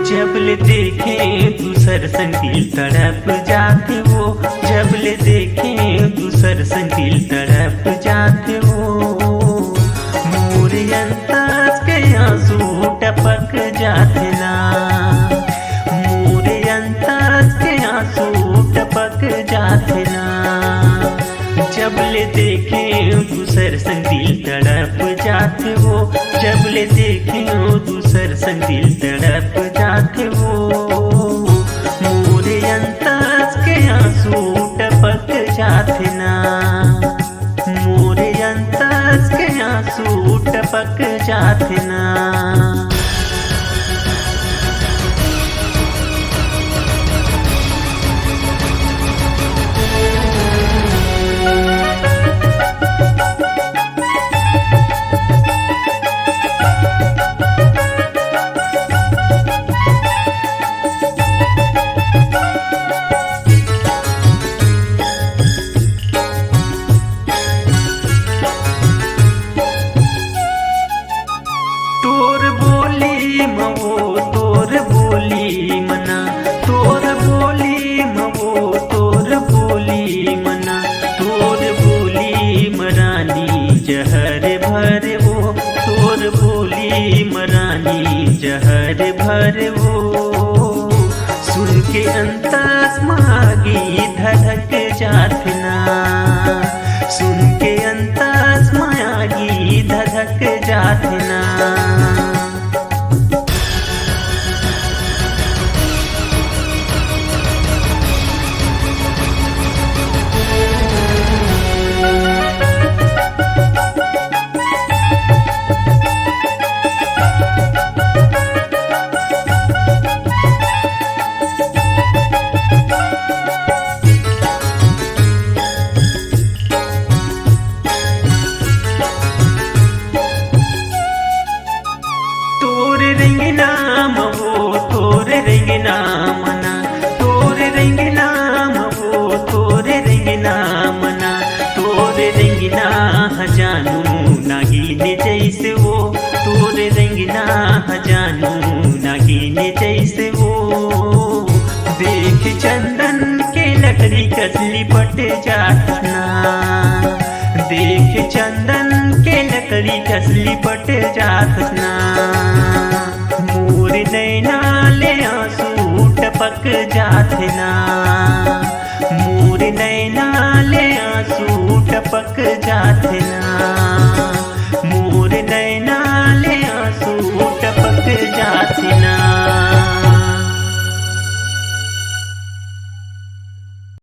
जबले देखे दूसर संग तड़प जाते हो, जबले देखे दूसर संग तड़प जाते हो। मोरे अंतस के आंसू टपक जाते ना, मोरे अंतस के आंसू टपक जाते ना। जबले देखे दूसर संग तड़प जाते हो, जबले देखे दूसर संग तड़प जाते हो। मोरे अंतस के आंसू टपक जाते ना, मोरे अंतस के आंसू टपक जाते ना। तोर बोली मना, तोर बोली मवो, तोर बोली मना। तोर बोली मरानी जहर भर वो, तोर बोली मरानी जहर भर वो। सुन के अंतस मागी धड़क जात ना, सुन के अंतस मागी धड़क जात ना। नाम वो तोर रिंग नामना, तोर रिंग नाम वो तोर रिंग नामना। तोर रिंग ना जानू नागिन जैसे वो, तोर रिंग ना जानू नागिन जैसे वो। देख चंदन के लकड़ी कसली पट जातना, देख चंदन के लकड़ी कसली पट जातना। मोर नैना ले आंसू टपक जाते ना।